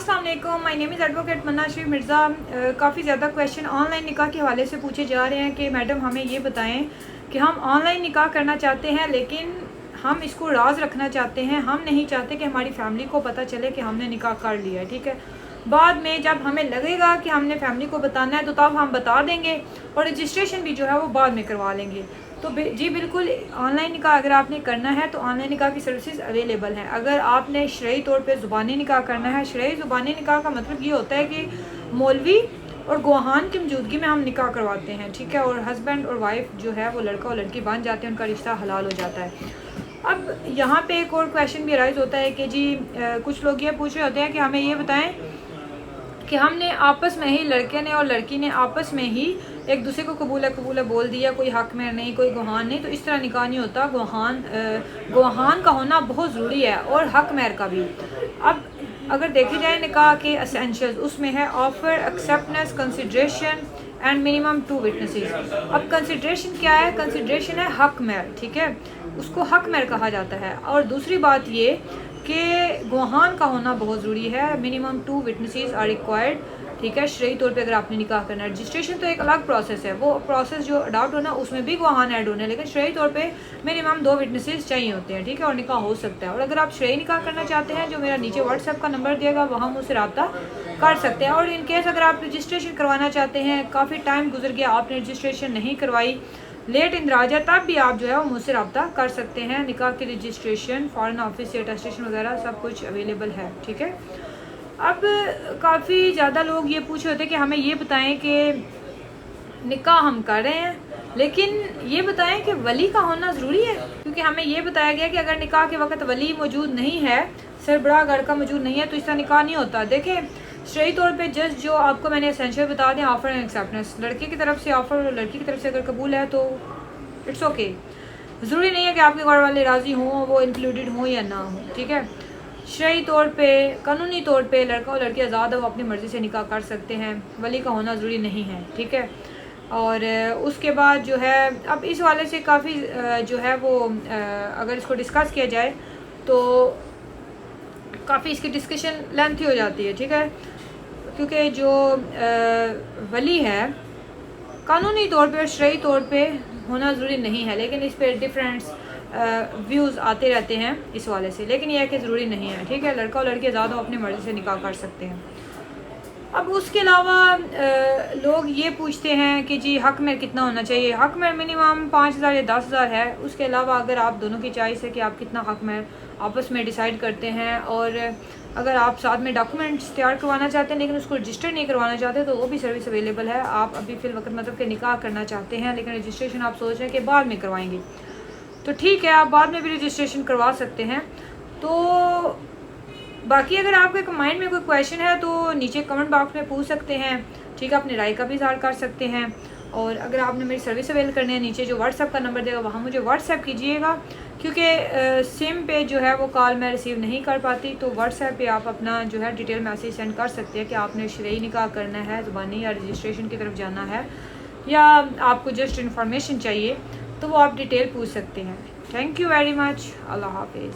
अस्सलाम वालेकुम, my name is advocate मन्ना शरीफ मिर्ज़ा। काफ़ी ज़्यादा क्वेश्चन ऑनलाइन निकाह के हवाले से पूछे जा रहे हैं कि मैडम हमें ये बताएं कि हम ऑनलाइन निकाह करना चाहते हैं लेकिन हम इसको राज रखना चाहते हैं। हम नहीं चाहते कि हमारी फैमिली को पता चले कि हमने निकाह कर लिया है, ठीक है। बाद में जब हमें लगेगा कि हमने फैमिली को बताना है तो तब हम बता देंगे और रजिस्ट्रेशन भी जो है वो बाद में करवा लेंगे। तो जी बिल्कुल, ऑनलाइन निकाह अगर आपने करना है तो ऑनलाइन निकाह की सर्विसेज अवेलेबल हैं। अगर आपने शरई तौर पे ज़ुबानी निकाह करना है, शरई ज़ुबानी निकाह का मतलब ये होता है कि मौलवी और गवाहान की मौजूदगी में हम निकाह करवाते हैं, ठीक है। और हस्बैंड और वाइफ जो है वो लड़का और लड़की बन जाते हैं, उनका रिश्ता हलाल हो जाता है। अब यहाँ पे एक और क्वेश्चन भी राइज होता है कि जी कुछ लोग ये पूछ रहे होते हैं कि हमें ये बताएं कि हमने आपस में ही, लड़के ने और लड़की ने आपस में ही एक दूसरे को कबूल है बोल दिया, कोई हक में नहीं, कोई गुहान नहीं, तो इस तरह निकाह नहीं होता। गुहान का होना बहुत ज़रूरी है और हक महर का भी। अब अगर देखे जाए निकाह के एसेंशियल्स, उसमें है offer, acceptance, consideration and minimum 2 witnesses. अब कंसिडरेशन क्या है? कंसिडरेशन है हक महर, ठीक है, उसको हक महर कहा जाता है। और दूसरी बात ये कि गुहान का होना बहुत ज़रूरी है। मिनिमम 2 विटनेसेस आर रिक्वायर्ड, ठीक है, शरई तौर पे अगर आपने निकाह करना है। रजिस्ट्रेशन तो एक अलग प्रोसेस है, वो प्रोसेस जो अडॉप्ट होना उसमें भी गुहान ऐड होने, लेकिन शरई तौर पे मिनिमम 2 विटनेसेस चाहिए होते हैं, ठीक है, और निकाह हो सकता है। और अगर आप शरई निकाह करना चाहते हैं, जो मेरा नीचे व्हाट्सएप का नंबर दिएगा वहाँ मुझसे रब्ता कर सकते हैं। और इन केस अगर आप रजिस्ट्रेशन करवाना चाहते हैं, काफ़ी टाइम गुजर गया, आपने रजिस्ट्रेशन नहीं करवाई, लेट इंदराज है, तब भी आप जो है वो मुझसे रब्ता कर सकते हैं। निकाह की रजिस्ट्रेशन, फॉरेन ऑफिस से अटेस्टेशन वगैरह सब कुछ अवेलेबल है, ठीक है। अब काफ़ी ज़्यादा लोग ये पूछ रहे होते हैं कि हमें ये बताएं कि निकाह हम कर रहे हैं लेकिन ये बताएं कि वली का होना ज़रूरी है, क्योंकि हमें ये बताया गया कि अगर निकाह के वक्त वली मौजूद नहीं है, सरबराह घर का मौजूद नहीं है, तो इसका निकाह नहीं होता। देखें, शरई तौर पे जस्ट जो आपको मैंने एसेंशियल बता दें, ऑफर एंड एक्सेप्टेंस, लड़के की तरफ से ऑफर और लड़की की तरफ से अगर कबूल है तो इट्स ओके। ज़रूरी नहीं है कि आपके घर वाले राज़ी हों, वो इंक्लूडेड हों या ना हो, ठीक है। शरई तौर पे, कानूनी तौर पे लड़का और लड़की आज़ाद है, वो अपनी मर्ज़ी से निकाह कर सकते हैं, वली का होना ज़रूरी नहीं है, ठीक है। और उसके बाद जो है, अब इस वाले से काफ़ी जो है वो अगर इसको डिस्कस किया जाए तो काफ़ी इसकी डिस्कशन लेंथी हो जाती है, ठीक है, क्योंकि जो वली है कानूनी तौर पे और शरई तौर पे होना ज़रूरी नहीं है, लेकिन इस पर डिफरेंट व्यूज़ आते रहते हैं इस वाले से, लेकिन यह है कि ज़रूरी नहीं है, ठीक है। लड़का और लड़की आज़ाद अपनी मर्ज़ी से निकाह कर सकते हैं। अब उसके अलावा लोग ये पूछते हैं कि जी हक में कितना होना चाहिए। हक में मिनिमम 5,000 या 10,000 है। उसके अलावा अगर आप दोनों की चॉइस है कि आप कितना हक में आपस में डिसाइड करते हैं, और अगर आप साथ में डॉक्यूमेंट्स तैयार करवाना चाहते हैं लेकिन उसको रजिस्टर नहीं करवाना चाहते तो वो भी सर्विस अवेलेबल है। आप अभी फ़िल वक्त मतलब कि निकाह करना चाहते हैं लेकिन रजिस्ट्रेशन आप सोच रहे हैं कि बाद में करवाएंगे, तो ठीक है, आप बाद में भी रजिस्ट्रेशन करवा सकते हैं। तो बाकी अगर आपके माइंड में कोई क्वेश्चन है तो नीचे कमेंट बॉक्स में पूछ सकते हैं, ठीक है, अपनी राय का भी इज़हार कर सकते हैं। और अगर आपने मेरी सर्विस अवेल करनी है, नीचे जो व्हाट्सएप का नंबर देगा वहाँ मुझे व्हाट्सएप कीजिएगा, क्योंकि सिम पे जो है वो कॉल मैं रिसीव नहीं कर पाती, तो व्हाट्सएप पे आप अपना जो है डिटेल मैसेज सेंड कर सकते हैं कि आपने शरई निकाह करना है, ज़ुबानी या रजिस्ट्रेशन की तरफ जाना है, या आपको जस्ट इन्फॉर्मेशन चाहिए, तो वो आप डिटेल पूछ सकते हैं। Thank you very much. अल्लाह हाफिज़।